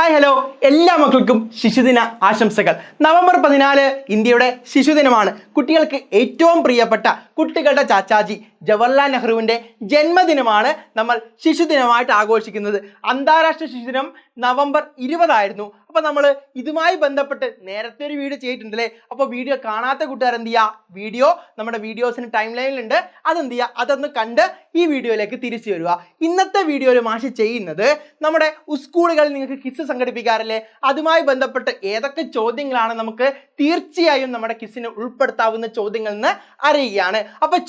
Hi hello എല്ലാ മക്കൾക്കും ശിശുദിന ആശംസകൾ. നവംബർ 14 ഇന്ത്യയുടെ ശിശുദിനമാണ്. കുട്ടികൾക്ക് ഏറ്റവും പ്രിയപ്പെട്ട കുട്ടികളുടെ ചാച്ചാജി ജവഹർലാൽ നെഹ്റുവിൻ്റെ ജന്മദിനമാണ് നമ്മൾ ശിശുദിനമായിട്ട് ആഘോഷിക്കുന്നത്. അന്താരാഷ്ട്ര ശിശുദിനം നവംബർ 20 ആയിരുന്നു. അപ്പോൾ നമ്മൾ ഇതുമായി ബന്ധപ്പെട്ട് നേരത്തെ ഒരു വീഡിയോ ചെയ്തിട്ടുണ്ടല്ലേ. അപ്പോൾ വീഡിയോ കാണാത്ത കൂട്ടുകാർ എന്ത് ചെയ്യുക, വീഡിയോ നമ്മുടെ വീഡിയോസിന് ടൈം ലൈനിലുണ്ട്, അതെന്ത് ചെയ്യുക, അതൊന്ന് കണ്ട് ഈ വീഡിയോയിലേക്ക് തിരിച്ചു വരിക. ഇന്നത്തെ വീഡിയോയിൽ മാഷ് ചെയ്യുന്നത് നമ്മുടെ സ്കൂളുകളിൽ നിങ്ങൾക്ക് ക്വിസ് സംഘടിപ്പിക്കാറില്ലേ, അതുമായി ബന്ധപ്പെട്ട് ഏതൊക്കെ ചോദ്യങ്ങളാണ് നമുക്ക് തീർച്ചയായും നമ്മുടെ ക്വിസിന് ഉൾപ്പെടുത്താവുന്ന ചോദ്യങ്ങൾ എന്ന് അറിയുകയാണ്. അപ്പോൾ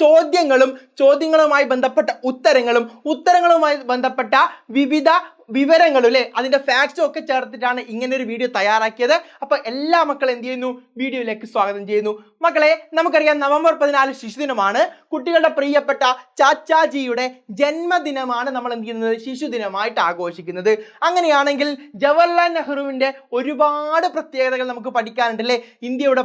ചോദ്യങ്ങളുമായി ബന്ധപ്പെട്ട ഉത്തരങ്ങളുമായി ബന്ധപ്പെട്ട വിവിധ വിവരങ്ങളും അല്ലേ, അതിന്റെ ഫാക്ട്സും ഒക്കെ ചേർത്തിട്ടാണ് ഇങ്ങനെ ഒരു വീഡിയോ തയ്യാറാക്കിയത്. അപ്പൊ എല്ലാ മക്കളും എന്ത് ചെയ്യുന്നു, വീഡിയോയിലേക്ക് സ്വാഗതം ചെയ്യുന്നു. മക്കളെ, നമുക്കറിയാം നവംബർ 14 ശിശുദിനമാണ്. കുട്ടികളുടെ പ്രിയപ്പെട്ട ചാച്ചാജിയുടെ ജന്മദിനമാണ് നമ്മൾ എന്ത് ചെയ്യുന്നത്, ശിശുദിനമായിട്ട് ആഘോഷിക്കുന്നത്. അങ്ങനെയാണെങ്കിൽ ജവഹർലാൽ നെഹ്റുവിന്റെ ഒരുപാട് പ്രത്യേകതകൾ നമുക്ക് പഠിക്കാനുണ്ടല്ലേ. ഇന്ത്യയുടെ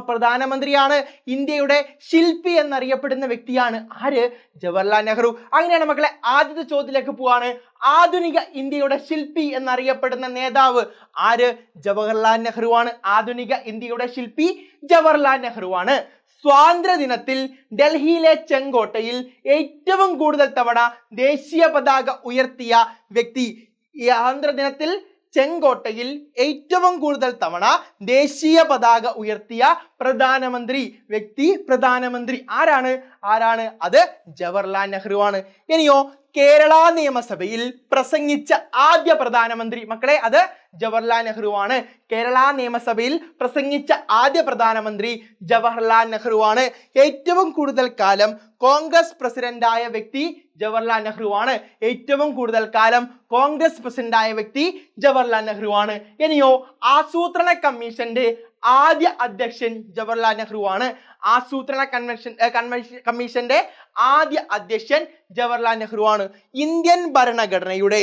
പ്രധാനമന്ത്രിയാണ്, ഇന്ത്യയുടെ ശില്പി എന്നറിയപ്പെടുന്ന വ്യക്തിയാണ് ആര്, ജവഹർലാൽ നെഹ്റു. അങ്ങനെയാണ് മക്കളെ, ആദ്യത്തെ ചോദ്യത്തിലേക്ക് പോവാണ്. ആധുനിക ഇന്ത്യയുടെ ശില്പി എന്നറിയപ്പെടുന്ന നേതാവ് ആര്, ജവഹർലാൽ നെഹ്റുവാണ്. ആധുനിക ഇന്ത്യയുടെ ശില്പി ജവഹർലാൽ നെഹ്റുവാണ്. സ്വാതന്ത്ര്യ ദിനത്തിൽ ഡൽഹിയിലെ ചെങ്കോട്ടയിൽ ഏറ്റവും കൂടുതൽ തവണ ദേശീയ പതാക ഉയർത്തിയ വ്യക്തി, ഈ സ്വാതന്ത്ര്യ ദിനത്തിൽ ചെങ്കോട്ടയിൽ ഏറ്റവും കൂടുതൽ തവണ ദേശീയ പതാക ഉയർത്തിയ പ്രധാനമന്ത്രി ആരാണ്, അത് ജവഹർലാൽ നെഹ്റുവാണ്. ഇനിയോ കേരള നിയമസഭയിൽ പ്രസംഗിച്ച ആദ്യ പ്രധാനമന്ത്രി, മക്കളെ, അത് ജവഹർലാൽ നെഹ്റുവാണ്. കേരള നിയമസഭയിൽ പ്രസംഗിച്ച ആദ്യ പ്രധാനമന്ത്രി ജവഹർലാൽ നെഹ്റുവാണ്. ഏറ്റവും കൂടുതൽ കാലം കോൺഗ്രസ് പ്രസിഡന്റായ വ്യക്തി ജവഹർലാൽ നെഹ്റുവാണ്. ഏറ്റവും കൂടുതൽ കാലം കോൺഗ്രസ് പ്രസിഡന്റായ വ്യക്തി ജവഹർലാൽ നെഹ്റുവാണ്. ഇനിയോ ആസൂത്രണ കമ്മീഷന്റെ ആദ്യ അധ്യക്ഷൻ ജവഹർലാൽ നെഹ്റുവാണ്. ആസൂത്രണ കമ്മീഷന്റെ ആദ്യ അധ്യക്ഷൻ ജവഹർലാൽ നെഹ്റുവാണ്. ഇന്ത്യൻ ഭരണഘടനയുടെ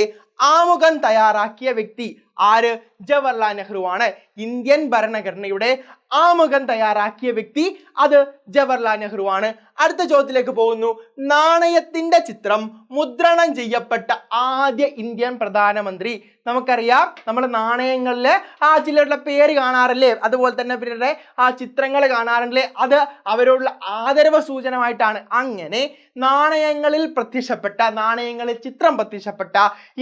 ആമുഖം തയ്യാറാക്കിയ വ്യക്തി ആര്, ജവഹർലാൽ നെഹ്റുവാണ്. ഇന്ത്യൻ ഭരണഘടനയുടെ ആമുഖം തയ്യാറാക്കിയ വ്യക്തി അത് ജവഹർലാൽ നെഹ്റുവാണ്. അടുത്ത ചോദ്യത്തിലേക്ക് പോകുന്നു. നാണയത്തിന്റെ ചിത്രം മുദ്രണം ചെയ്യപ്പെട്ട ആദ്യ ഇന്ത്യൻ പ്രധാനമന്ത്രി. നമുക്കറിയാം, നമ്മൾ നാണയങ്ങളിൽ ചിലരുടെ പേര് കാണാറില്ലേ, അതുപോലെ തന്നെ ഇവരുടെ ചിത്രങ്ങൾ കാണാറില്ലേ, അത് അവരോടുള്ള ആദരവ് സൂചനമായിട്ടാണ്. അങ്ങനെ നാണയങ്ങളിൽ ചിത്രം പ്രത്യക്ഷപ്പെട്ട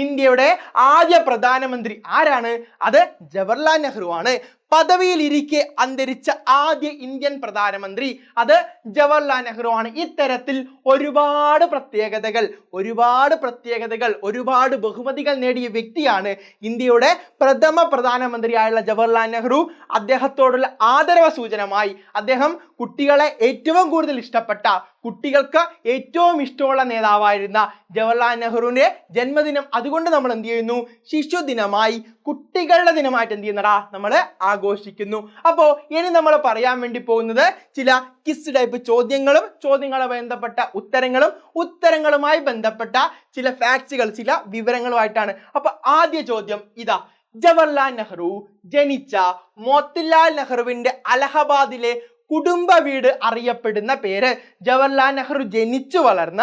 ഇന്ത്യയുടെ ആദ്യ പ്രധാനമന്ത്രി ആരാണ്, അത് ജവഹർലാൽ നെഹ്റുവാണ്. പദവിയിലിരിക്കെ അന്തരിച്ച ആദ്യ ഇന്ത്യൻ പ്രധാനമന്ത്രി അത് ജവഹർലാൽ നെഹ്റുവാണ്. ഇത്തരത്തിൽ ഒരുപാട് പ്രത്യേകതകൾ, ഒരുപാട് ബഹുമതികൾ നേടിയ വ്യക്തിയാണ് ഇന്ത്യയുടെ പ്രഥമ പ്രധാനമന്ത്രിയായുള്ള ജവഹർലാൽ നെഹ്റു. അദ്ദേഹത്തോടുള്ള ആദരവ് സൂചനമായി അദ്ദേഹം കുട്ടികളെ ഏറ്റവും കൂടുതൽ ഇഷ്ടപ്പെട്ട, കുട്ടികൾക്ക് ഏറ്റവും ഇഷ്ടമുള്ള നേതാവായിരുന്ന ജവഹർലാൽ നെഹ്റുവിന്റെ ജന്മദിനം അതുകൊണ്ട് നമ്മൾ എന്ത് ചെയ്യുന്നു, ശിശുദിനമായി, കുട്ടികളുടെ ദിനമായിട്ട് എന്ത് ചെയ്യുന്നടാ, നമ്മൾ ആഘോഷിക്കുന്നു. അപ്പോൾ ഇനി നമ്മൾ പറയാൻ വേണ്ടി പോകുന്നത് ചില ക്വിസ് ടൈപ്പ് ചോദ്യങ്ങളുമായി ബന്ധപ്പെട്ട ഉത്തരങ്ങളുമായി ബന്ധപ്പെട്ട ചില ഫാക്ട്സുകൾ, ചില വിവരങ്ങളുമായിട്ടാണ്. അപ്പൊ ആദ്യ ചോദ്യം ഇതാ. ജവഹർലാൽ നെഹ്റു ജനിച്ച മോത്തിലാൽ നെഹ്റുവിന്റെ അലഹബാദിലെ കുടുംബ വീട് അറിയപ്പെടുന്ന പേര്. ജവഹർലാൽ നെഹ്റു ജനിച്ചു വളർന്ന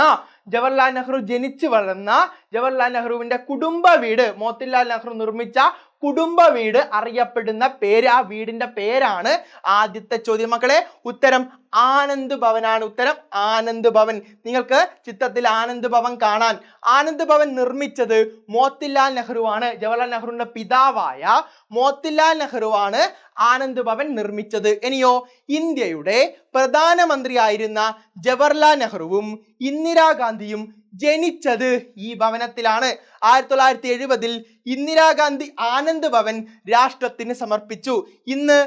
ജവഹർലാൽ നെഹ്റുവിന്റെ കുടുംബ വീട്, മോത്തിലാൽ നെഹ്റു നിർമ്മിച്ച കുടുംബ വീട് അറിയപ്പെടുന്ന പേര്, ആ വീടിന്റെ പേരാണ് ആദ്യത്തെ ചോദ്യം. മക്കളെ, ഉത്തരം ആനന്ദ് ഭവനാണ്. ഉത്തരം ആനന്ദ് ഭവൻ. നിങ്ങൾക്ക് ചിത്രത്തിൽ ആനന്ദ് ഭവൻ കാണാൻ. ആനന്ദ് ഭവൻ നിർമ്മിച്ചത് മോത്തിലാൽ നെഹ്റുവാണ്. ജവഹർലാൽ നെഹ്റുവിന്റെ പിതാവായ മോത്തിലാൽ നെഹ്റുവാണ് ആനന്ദ് ഭവൻ നിർമ്മിച്ചത്. ഇനിയോ ഇന്ത്യയുടെ പ്രധാനമന്ത്രിയായിരുന്ന ജവഹർലാൽ നെഹ്റുവും ഇന്ദിരാഗാന്ധിയും ജനിച്ചത് ഈ ഭവനത്തിലാണ്. 1970 ഇന്ദിരാഗാന്ധി ആനന്ദ് ഭവൻ രാഷ്ട്രത്തിന് സമർപ്പിച്ചു. ഇന്ന്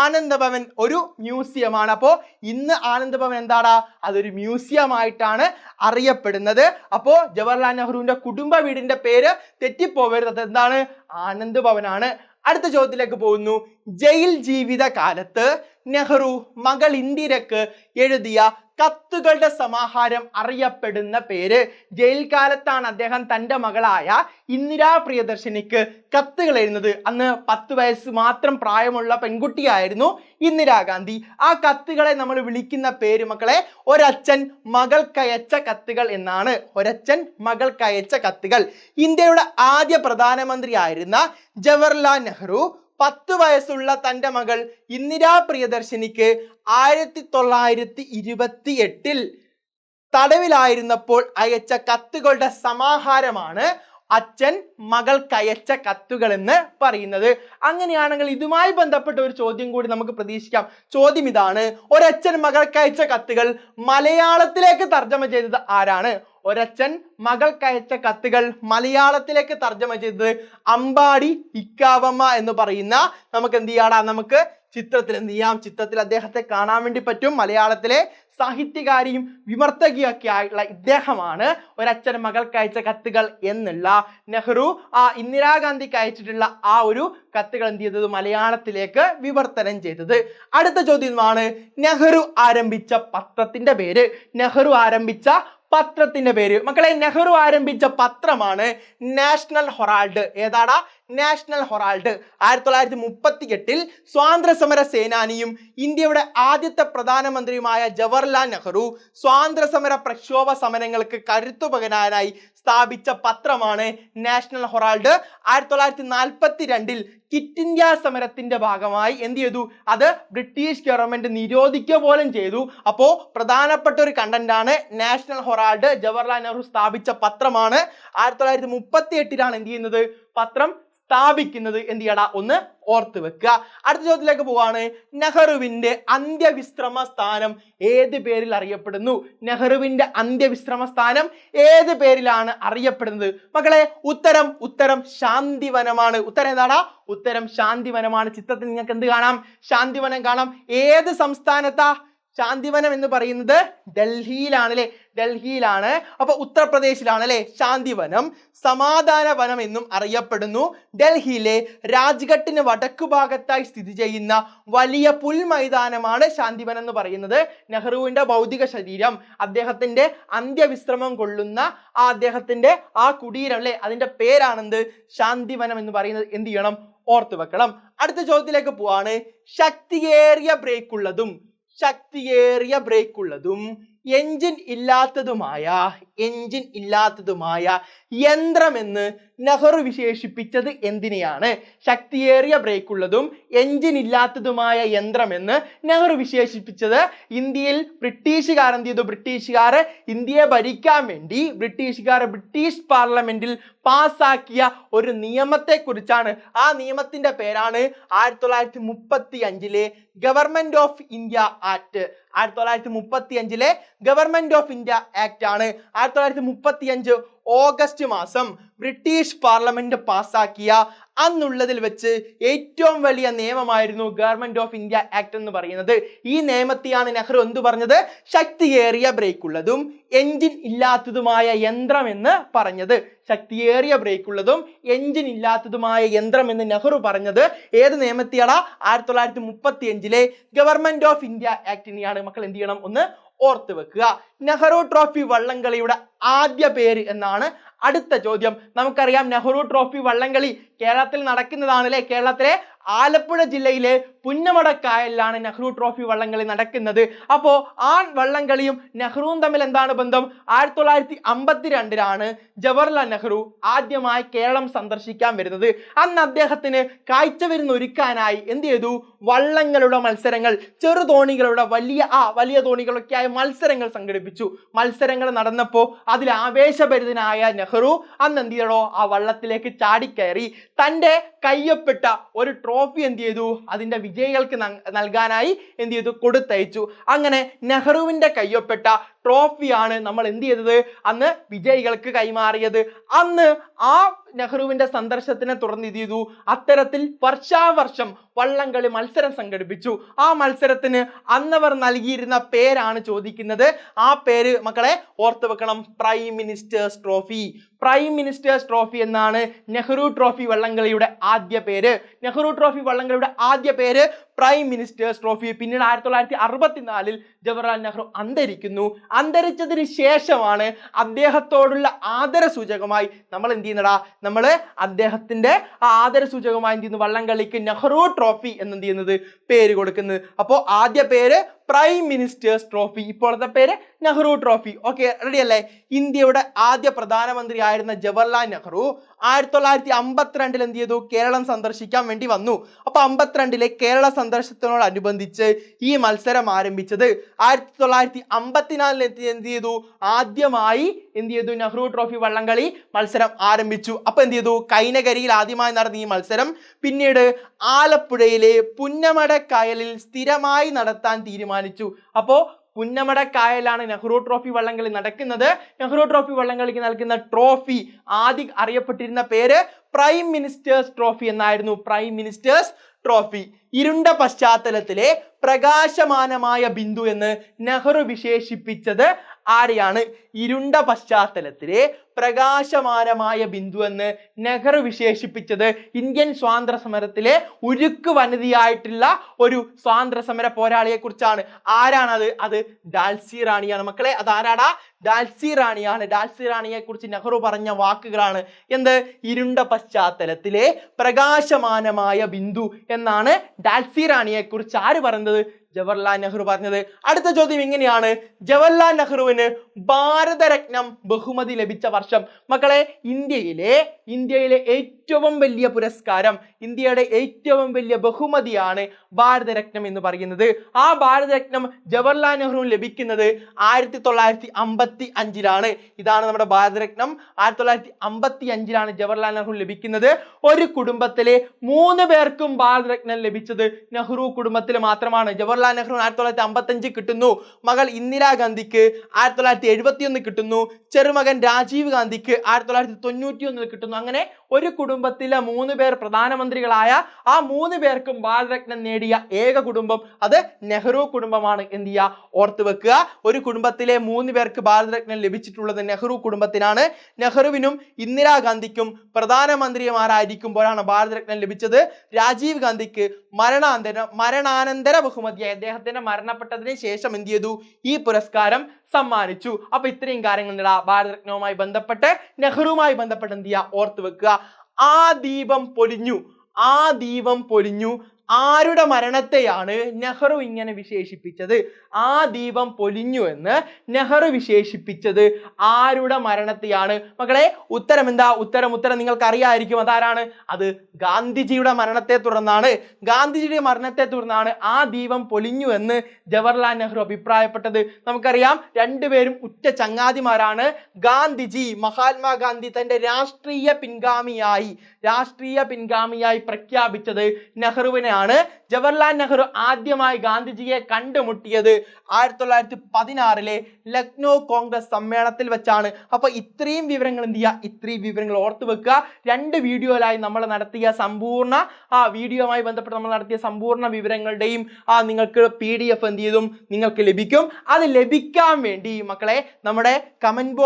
ആനന്ദ് ഭവൻ ഒരു മ്യൂസിയമാണ്. അപ്പോൾ ഇന്ന് ആനന്ദ് ഭവൻ എന്താടാ, അതൊരു മ്യൂസിയം ആയിട്ടാണ് അറിയപ്പെടുന്നത്. അപ്പോൾ ജവഹർലാൽ നെഹ്റുവിന്റെ കുടുംബ വീടിന്റെ പേര് തെറ്റിപ്പോവരുത്, അതെന്താണ്, ആനന്ദ് ഭവനാണ്. അടുത്ത ചോദ്യത്തിലേക്ക് പോകുന്നു. ജയിൽ ജീവിത കാലത്ത് നെഹ്റു മകൾ ഇന്ദിരക്ക് എഴുതിയ കത്തുകളുടെ സമാഹാരം അറിയപ്പെടുന്ന പേര്. ജയിൽ കാലത്താണ് അദ്ദേഹം തൻ്റെ മകളായ ഇന്ദിരാ പ്രിയദർശിനിക്ക് കത്തുകൾ എഴുതുന്നത്. അന്ന് 10 വയസ്സ് മാത്രം പ്രായമുള്ള പെൺകുട്ടിയായിരുന്നു ഇന്ദിരാഗാന്ധി. ആ കത്തുകളെ നമ്മൾ വിളിക്കുന്ന പേര് മക്കളെ ഒരച്ഛൻ മകൾക്കയച്ച കത്തുകൾ എന്നാണ്. ഒരച്ഛൻ മകൾക്കയച്ച കത്തുകൾ. ഇന്ത്യയുടെ ആദ്യ പ്രധാനമന്ത്രിയായിരുന്ന ജവഹർലാൽ നെഹ്റു 10 വയസ്സുള്ള തൻ്റെ മകൾ ഇന്ദിരാ പ്രിയദർശിനിക്ക് 1928 തടവിലായിരുന്നപ്പോൾ അയച്ച കത്തുകളുടെ സമാഹാരമാണ് അച്ഛൻ മകൾക്കയച്ച കത്തുകൾ എന്ന് പറയുന്നത്. അങ്ങനെയാണെങ്കിൽ ഇതുമായി ബന്ധപ്പെട്ട ഒരു ചോദ്യം കൂടി നമുക്ക് പ്രതീക്ഷിക്കാം. ചോദ്യം ഇതാണ്: ഒരച്ഛൻ മകൾക്കയച്ച കത്തുകൾ മലയാളത്തിലേക്ക് തർജ്ജമ ചെയ്തത് ആരാണ്? ഒരച്ഛൻ മകൾക്കയച്ച കത്തുകൾ മലയാളത്തിലേക്ക് തർജ്ജമ ചെയ്തത് അമ്പാടി ഇക്കാവമ്മ എന്ന് പറയുന്ന, നമുക്ക് എന്ത് ചെയ്യാടാ, നമുക്ക് ചിത്രത്തിൽ എന്ത് ചെയ്യാം, ചിത്രത്തിൽ അദ്ദേഹത്തെ കാണാൻ വേണ്ടി പറ്റും. മലയാളത്തിലെ സാഹിത്യകാരിയും വിമർശകയൊക്കെ ആയിട്ടുള്ള ഇദ്ദേഹമാണ് ഒരച്ഛൻ മകൾക്കയച്ച കത്തുകൾ എന്നുള്ള നെഹ്റു ഇന്ദിരാഗാന്ധിക്ക് അയച്ചിട്ടുള്ള ആ ഒരു കത്തുകൾ എന്ത് ചെയ്തത് മലയാളത്തിലേക്ക് വിവർത്തനം ചെയ്തത്. അടുത്ത ചോദ്യമാണ് നെഹ്റു ആരംഭിച്ച പത്രത്തിന്റെ പേര്. നെഹ്റു ആരംഭിച്ച പത്രത്തിന്റെ പേര് മക്കളെ, നെഹ്റു ആരംഭിച്ച പത്രമാണ് നാഷണൽ ഹെറാൾഡ്. ഏതാടാ? National herald. 1938 സ്വാതന്ത്ര്യ സമര സേനാനിയും ഇന്ത്യയുടെ ആദ്യത്തെ പ്രധാനമന്ത്രിയുമായ ജവഹർലാൽ നെഹ്റു സ്വാതന്ത്ര്യ സമര പ്രക്ഷോഭ സമരങ്ങൾക്ക് കരുത്തുപകരാനായി സ്ഥാപിച്ച പത്രമാണ് നാഷണൽ ഹെറാൾഡ്. 1942 ക്വിറ്റ് ഇന്ത്യ സമരത്തിന്റെ ഭാഗമായി എന്ത് ചെയ്തു? അത് ബ്രിട്ടീഷ് ഗവൺമെന്റ് നിരോധിക്കുക പോലും ചെയ്തു. അപ്പോൾ പ്രധാനപ്പെട്ട ഒരു കണ്ടന്റ് ആണ് നാഷണൽ ഹെറാൾഡ്. ജവഹർലാൽ നെഹ്റു സ്ഥാപിച്ച പത്രമാണ്. 1938 എന്ത് ചെയ്യുന്നത്? പത്രം സ്ഥാപിക്കുന്നത്. എന്ത് ചെയ്യടാ? ഒന്ന് ഓർത്ത് വെക്കുക. അടുത്ത ചോദ്യത്തിലേക്ക് പോവാണ്. നെഹ്റുവിന്റെ അന്ത്യവിശ്രമ സ്ഥാനം ഏത് പേരിൽ അറിയപ്പെടുന്നു? നെഹ്റുവിന്റെ അന്ത്യവിശ്രമ സ്ഥാനം ഏത് പേരിലാണ് അറിയപ്പെടുന്നത് മക്കളെ? ഉത്തരം ശാന്തിവനമാണ്. ഉത്തരം ഏതാടാ? ഉത്തരം ശാന്തിവനമാണ്. ചിത്രത്തിൽ നിങ്ങൾക്ക് എന്ത് കാണാം? ശാന്തിവനം കാണാം. ഏത് സംസ്ഥാനത്താ ശാന്തിവനം എന്ന് പറയുന്നത്? ഡൽഹിയിലാണ് അല്ലെ? ഡൽഹിയിലാണ്. അപ്പൊ ഉത്തർപ്രദേശിലാണ് അല്ലെ ശാന്തിവനം. സമാധാന വനം എന്നും അറിയപ്പെടുന്നു. ഡൽഹിയിലെ രാജ്ഘട്ടിന് വടക്കു ഭാഗത്തായി സ്ഥിതി ചെയ്യുന്ന വലിയ പുൽമൈതാനമാണ് ശാന്തിവനം എന്ന് പറയുന്നത്. നെഹ്റുവിന്റെ ഭൗതിക ശരീരം, അദ്ദേഹത്തിന്റെ അന്ത്യവിശ്രമം കൊള്ളുന്ന അദ്ദേഹത്തിന്റെ ആ കുടീരം അല്ലെ, അതിന്റെ പേരാണെന്ത്? ശാന്തിവനം എന്ന് പറയുന്നത്. എന്ത് ചെയ്യണം? ഓർത്തു വെക്കണം. അടുത്ത ചോദ്യത്തിലേക്ക് പോവാണ്. ശക്തിയേറിയ ബ്രേക്കുള്ളതും എഞ്ചിൻ ഇല്ലാത്തതുമായ യന്ത്രമെന്ന് നെഹ്റു വിശേഷിപ്പിച്ചത് എന്തിനെയാണ്? ശക്തിയേറിയ ബ്രേക്കുള്ളതും എഞ്ചിൻ ഇല്ലാത്തതുമായ യന്ത്രമെന്ന് നെഹ്റു വിശേഷിപ്പിച്ചത് ഇന്ത്യയിൽ ബ്രിട്ടീഷുകാർ എന്ത് ചെയ്തു? ബ്രിട്ടീഷുകാർ ഇന്ത്യയെ ഭരിക്കാൻ വേണ്ടി ബ്രിട്ടീഷ് പാർലമെന്റിൽ പാസാക്കിയ ഒരു നിയമത്തെ കുറിച്ചാണ്. ആ നിയമത്തിന്റെ പേരാണ് 1935 government of India act. 1935 government of India act ആണ്. 1935 ഓഗസ്റ്റ് മാസം ബ്രിട്ടീഷ് പാർലമെന്റ് പാസാക്കിയ അന്നുള്ളതിൽ വെച്ച് ഏറ്റവും വലിയ നിയമമായിരുന്നു ഗവൺമെന്റ് ഓഫ് ഇന്ത്യ ആക്ട് എന്ന് പറയുന്നത്. ഈ നിയമത്തെയാണ് നെഹ്റു എന്ത് പറഞ്ഞത്? ശക്തിയേറിയ ബ്രേക്കുള്ളതും എഞ്ചിൻ ഇല്ലാത്തതുമായ യന്ത്രം എന്ന് പറഞ്ഞത്. ശക്തിയേറിയ ബ്രേക്കുള്ളതും എഞ്ചിൻ ഇല്ലാത്തതുമായ യന്ത്രം എന്ന് നെഹ്റു പറഞ്ഞത് ഏത് നിയമത്തെയാണ്? 1935 ഗവൺമെന്റ് ഓഫ് ഇന്ത്യ ആക്ടിനെയാണ്. മക്കൾ എന്ത് ചെയ്യണം? ഒന്ന് ഓർത്ത് വെക്കുക. നെഹ്റു ട്രോഫി വള്ളംകളിയുടെ ആദ്യ പേര് എന്നാണ് അടുത്ത ചോദ്യം. നമുക്കറിയാം നെഹ്റു ട്രോഫി വള്ളംകളി കേരളത്തിൽ നടക്കുന്നതാണ് അല്ലെ? കേരളത്തിലെ ആലപ്പുഴ ജില്ലയിലെ പുന്നമടക്കായലിലാണ് നെഹ്റു ട്രോഫി വള്ളംകളി നടക്കുന്നത്. അപ്പോൾ ആ വള്ളംകളിയും നെഹ്റുവും തമ്മിൽ എന്താണ് ബന്ധം? 1952 ജവഹർലാൽ നെഹ്റു ആദ്യമായി കേരളം സന്ദർശിക്കാൻ വരുന്നത്. അന്ന് അദ്ദേഹത്തിന് കാഴ്ചവിരുന്ന് ഒരുക്കാനായി എന്ത് ചെയ്തു? വള്ളങ്ങളുടെ മത്സരങ്ങൾ, ചെറുതോണികളുടെ വലിയ തോണികളൊക്കെ ആയ മത്സരങ്ങൾ സംഘടിപ്പിച്ചു. മത്സരങ്ങൾ നടന്നപ്പോൾ അതിൽ ആവേശഭരിതനായ നെഹ്റു അന്ന് എന്ത് ചെയ്യണോ? ആ വള്ളത്തിലേക്ക് ചാടിക്കയറി തൻ്റെ കയ്യൊപ്പിട്ട ഒരു ട്രോഫി എന്ത് ചെയ്തു? അതിന്റെ വിജയികൾക്ക് നൽകാനായി എന്ത് ചെയ്തു? കൊടുത്തയച്ചു. അങ്ങനെ നെഹ്റുവിന്റെ കയ്യൊപ്പിട്ട ട്രോഫിയാണ് നമ്മൾ എന്ത് ചെയ്തത്? അന്ന് വിജയികൾക്ക് കൈമാറിയത്. അന്ന് ആ നെഹ്റുവിന്റെ സന്ദർശനത്തിനെ തുടർന്ന് എന്ത് ചെയ്തു? അത്തരത്തിൽ വർഷാവർഷം വള്ളംകളി മത്സരം സംഘടിപ്പിച്ചു. ആ മത്സരത്തിന് അന്നവർ നൽകിയിരുന്ന പേരാണ് ചോദിക്കുന്നത്. ആ പേര് മക്കളെ ഓർത്തു വെക്കണം. Prime ministers trophy. Prime ministers trophy എന്നാണ് നെഹ്റു ട്രോഫി വള്ളംകളിയുടെ ആദ്യ പേര്. നെഹ്റു ട്രോഫി വള്ളംകളിയുടെ ആദ്യ പേര് പ്രൈം മിനിസ്റ്റേഴ്സ് ട്രോഫി. പിന്നീട് 1964 ജവഹർലാൽ നെഹ്റു അന്തരിക്കുന്നു. അന്തരിച്ചതിന് ശേഷമാണ് അദ്ദേഹത്തോടുള്ള ആദരസൂചകമായി നമ്മൾ എന്ത് ചെയ്യുന്നടാ, നമ്മൾ അദ്ദേഹത്തിന്റെ ആദരസൂചകമായി എന്ത് ചെയ്യുന്നു, വള്ളംകളിക്ക് നെഹ്റു ട്രോഫി എന്ന് എന്ത് ചെയ്യുന്നത്, പേര് കൊടുക്കുന്നത്. അപ്പോൾ ആദ്യ പേര് പ്രൈം മിനിസ്റ്റേഴ്സ് ട്രോഫി, ഇപ്പോഴത്തെ പേര് നെഹ്റു ട്രോഫി. ഓക്കെ, റെഡി അല്ലേ? ഇന്ത്യയുടെ ആദ്യ പ്രധാനമന്ത്രി ആയിരുന്ന ജവഹർലാൽ നെഹ്റു 1952 എന്ത് ചെയ്തു, കേരളം സന്ദർശിക്കാൻ വേണ്ടി വന്നു. അപ്പൊ 52 കേരള സന്ദർശനത്തോടനുബന്ധിച്ച് ഈ മത്സരം ആരംഭിച്ചത്. 1954 എന്ത് ചെയ്തു, ആദ്യമായി എന്ത് ചെയ്തു, നെഹ്റു ട്രോഫി വള്ളംകളി മത്സരം ആരംഭിച്ചു. അപ്പൊ എന്ത് ചെയ്തു, കൈനകരിയിൽ ആദ്യമായി നടന്ന ഈ മത്സരം പിന്നീട് ആലപ്പുഴയിലെ പുന്നമടക്കായലിൽ സ്ഥിരമായി നടത്താൻ തീരുമാനിച്ചു. അപ്പോ പുന്നമടക്കായലാണ് നെഹ്റു ട്രോഫി വള്ളംകളി നടക്കുന്നത്. നെഹ്റു ട്രോഫി വള്ളംകളിക്ക് നൽകുന്ന ട്രോഫി ആദ്യം അറിയപ്പെട്ടിരുന്ന പേര് പ്രൈം മിനിസ്റ്റേഴ്സ് ട്രോഫി എന്നായിരുന്നു. Prime ministers trophy. ഇരുണ്ട പശ്ചാത്തലത്തിലെ പ്രകാശമാനമായ ബിന്ദു എന്ന് നെഹ്റു വിശേഷിപ്പിച്ചത് ആരെയാണ്? ഇരുണ്ട പശ്ചാത്തലത്തിലെ പ്രകാശമാനമായ ബിന്ദു എന്ന് നെഹ്റു വിശേഷിപ്പിച്ചത് ഇന്ത്യൻ സ്വാതന്ത്ര്യ സമരത്തിലെ ഉരുക്ക് വനിതയായിട്ടുള്ള ഒരു സ്വാതന്ത്ര്യ സമര പോരാളിയെ കുറിച്ചാണ്. ആരാണത്? അത് ഡാൽസി റാണിയാണ് മക്കളെ. അത് ആരാടാ? ഡാൽസി റാണിയാണ്. ഡാൽസി റാണിയെ കുറിച്ച് നെഹ്റു പറഞ്ഞ വാക്കുകളാണ് എന്ത്? ഇരുണ്ട പശ്ചാത്തലത്തിലെ പ്രകാശമാനമായ ബിന്ദു എന്നാണ് ഡാൽസി റാണിയെ കുറിച്ച് ആര് പറഞ്ഞത്? ജവഹർലാൽ നെഹ്റു പറഞ്ഞത്. അടുത്ത ചോദ്യം ഇങ്ങനെയാണ്, ജവഹർലാൽ നെഹ്റുവിന് ഭാരതരത്നം ബഹുമതി ലഭിച്ച വർഷം. മക്കളെ, ഇന്ത്യയിലെ ഏറ്റവും വലിയ പുരസ്കാരം, ഇന്ത്യയുടെ ഏറ്റവും വലിയ ബഹുമതിയാണ് ഭാരതരത്നം എന്ന് പറയുന്നത്. ആ ഭാരതരത്നം ജവഹർലാൽ നെഹ്റു ലഭിക്കുന്നത് 1955 ഇതാണ് നമ്മുടെ ഭാരതരത്നം. 1955 ജവഹർലാൽ നെഹ്റു ലഭിക്കുന്നത്. ഒരു കുടുംബത്തിലെ 3 പേർക്കും ഭാരതരത്നം ലഭിച്ചത് നെഹ്റു കുടുംബത്തിൽ മാത്രമാണ്. ജവഹർലാൽ നെഹ്റു 1955 കിട്ടുന്നു. മകൾ ഇന്ദിരാഗാന്ധിക്ക് 1971 കിട്ടുന്നു. ചെറുമകൻ രാജീവ് ഗാന്ധിക്ക് 1991 കിട്ടുന്നു. അങ്ങനെ ഒരു കുടുംബത്തിലെ 3 പേർ പ്രധാനമന്ത്രികളായ ആ 3 പേർക്കും ഭാരതരത്നം നേടിയ ഏക കുടുംബം അത് നെഹ്റു കുടുംബമാണ്. എന്ത് ചെയ്യുക, ഓർത്തു വെക്കുക. ഒരു കുടുംബത്തിലെ 3 പേർക്ക് ഭാരതരത്നം ലഭിച്ചിട്ടുള്ളത് നെഹ്റു കുടുംബത്തിനാണ്. നെഹ്റുവിനും ഇന്ദിരാഗാന്ധിക്കും പ്രധാനമന്ത്രിമാരായിരിക്കുമ്പോഴാണ് ഭാരതരത്നം ലഭിച്ചത്. രാജീവ് ഗാന്ധിക്ക് മരണാനന്തര ബഹുമതിയായി അദ്ദേഹത്തിന്റെ മരണപ്പെട്ടതിന് ശേഷം എന്ത് ചെയ്തു, ഈ പുരസ്കാരം സമ്മാനിച്ചു. അപ്പൊ ഇത്രയും കാര്യങ്ങൾ ഭാരതരത്നവുമായി ബന്ധപ്പെട്ട് നെഹ്റുവുമായി ബന്ധപ്പെട്ട് എന്ത് ചെയ്യുക, ഓർത്തു വെക്കുക. ആ ദീപം പൊലിഞ്ഞു ആരുടെ മരണത്തെയാണ് നെഹ്റു ഇങ്ങനെ വിശേഷിപ്പിച്ചത്? ആ ദീപം പൊലിഞ്ഞു എന്ന് നെഹ്റു വിശേഷിപ്പിച്ചത് ആരുടെ മരണത്തെയാണ്? മക്കളെ, ഉത്തരം എന്താ? ഉത്തരം നിങ്ങൾക്ക് അറിയാമായിരിക്കും. അതാരാണ്? അത് ഗാന്ധിജിയുടെ മരണത്തെ തുടർന്നാണ്. ഗാന്ധിജിയുടെ മരണത്തെ തുടർന്നാണ് ആ ദീപം പൊലിഞ്ഞു എന്ന് ജവഹർലാൽ നെഹ്റു അഭിപ്രായപ്പെട്ടത്. നമുക്കറിയാം, രണ്ടുപേരും ഉറ്റ ചങ്ങാതിമാരാണ്. ഗാന്ധിജി, മഹാത്മാഗാന്ധി തന്റെ രാഷ്ട്രീയ പിൻഗാമിയായി പ്രഖ്യാപിച്ചത് നെഹ്റുവിനെ. ജവഹർലാൽ നെഹ്റു ആദ്യമായി ഗാന്ധിജിയെ കണ്ടുമുട്ടിയത് 1916 ലക്നോ കോൺഗ്രസ് സമ്മേളനത്തിൽ വെച്ചാണ്. അപ്പൊ ഇത്രയും വിവരങ്ങൾ എന്ത് ചെയ്യുക, ഇത്രയും വിവരങ്ങൾ ഓർത്തു വെക്കുക. 2 വീഡിയോയിലായി നമ്മൾ നടത്തിയ സമ്പൂർണ്ണ വീഡിയോയുമായി ബന്ധപ്പെട്ട് നമ്മൾ നടത്തിയ സമ്പൂർണ്ണ വിവരങ്ങളുടെയും നിങ്ങൾക്ക് PDF എന്ത് ചെയ്തും നിങ്ങൾക്ക് ലഭിക്കും. അത് ലഭിക്കാൻ വേണ്ടി മക്കളെ നമ്മുടെ കമന്റ്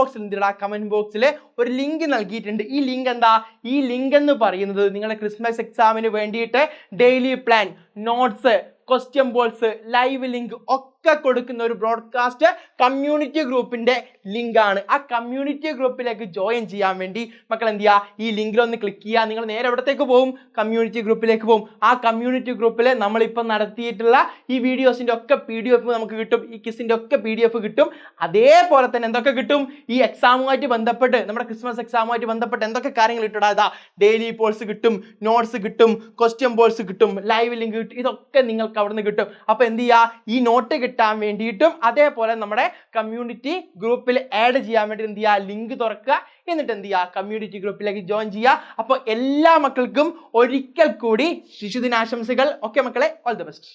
ബോക്സിൽ ഒരു ലിങ്ക് നൽകിയിട്ടുണ്ട്. ഈ ലിങ്ക് എന്താ? ഈ ലിങ്ക് എന്ന് പറയുന്നത് നിങ്ങളുടെ ക്രിസ്മസ് എക്സാമിന് വേണ്ടിയിട്ട് daily plan, notes, question balls, live link ഒക്കെ കൊടുക്കുന്ന ഒരു ബ്രോഡ്കാസ്റ്റ് കമ്മ്യൂണിറ്റി ഗ്രൂപ്പിന്റെ ലിങ്ക് ആണ്. ആ കമ്മ്യൂണിറ്റി ഗ്രൂപ്പിലേക്ക് ജോയിൻ ചെയ്യാൻ വേണ്ടി മക്കൾ എന്ത് ചെയ്യുക, ഈ ലിങ്കിൽ ഒന്ന് ക്ലിക്ക് ചെയ്യുക. നിങ്ങൾ നേരെ എവിടത്തേക്ക് പോകും? കമ്മ്യൂണിറ്റി ഗ്രൂപ്പിലേക്ക് പോകും. ആ കമ്മ്യൂണിറ്റി ഗ്രൂപ്പിൽ നമ്മളിപ്പോൾ നടത്തിയിട്ടുള്ള ഈ വീഡിയോസിന്റെ ഒക്കെ PDF നമുക്ക് കിട്ടും. ഈ ക്വിസിന്റെ ഒക്കെ PDF കിട്ടും. അതേപോലെ തന്നെ എന്തൊക്കെ കിട്ടും? ഈ എക്സാമുമായിട്ട് ബന്ധപ്പെട്ട്, നമ്മുടെ ക്രിസ്മസ് എക്സാമുമായിട്ട് ബന്ധപ്പെട്ട് എന്തൊക്കെ കാര്യങ്ങൾ കിട്ടും? അതാ ഡെയിലി പോൾസ് കിട്ടും, നോട്ട്സ് കിട്ടും, ക്വസ്റ്റ്യൻ ബോൾസ് കിട്ടും, ലൈവ് ലിങ്ക് കിട്ടും. ഇതൊക്കെ നിങ്ങൾക്ക് അവിടുന്ന് കിട്ടും. അപ്പൊ എന്ത് ചെയ്യുക, ഈ നോട്ട് കിട്ടാൻ വേണ്ടിയിട്ടും അതേപോലെ നമ്മുടെ കമ്മ്യൂണിറ്റി ഗ്രൂപ്പിൽ ആഡ് ചെയ്യാൻ വേണ്ടി എന്ത് ചെയ്യുക, ലിങ്ക് തുറക്കുക. എന്നിട്ട് എന്ത് ചെയ്യുക, കമ്മ്യൂണിറ്റി ഗ്രൂപ്പിലേക്ക് ജോയിൻ ചെയ്യുക. അപ്പോൾ എല്ലാ മക്കൾക്കും ഒരിക്കൽ കൂടി ശിശുദിനാശംസകൾ. ഓക്കെ മക്കളെ, ഓൾ ദി ബെസ്റ്റ്.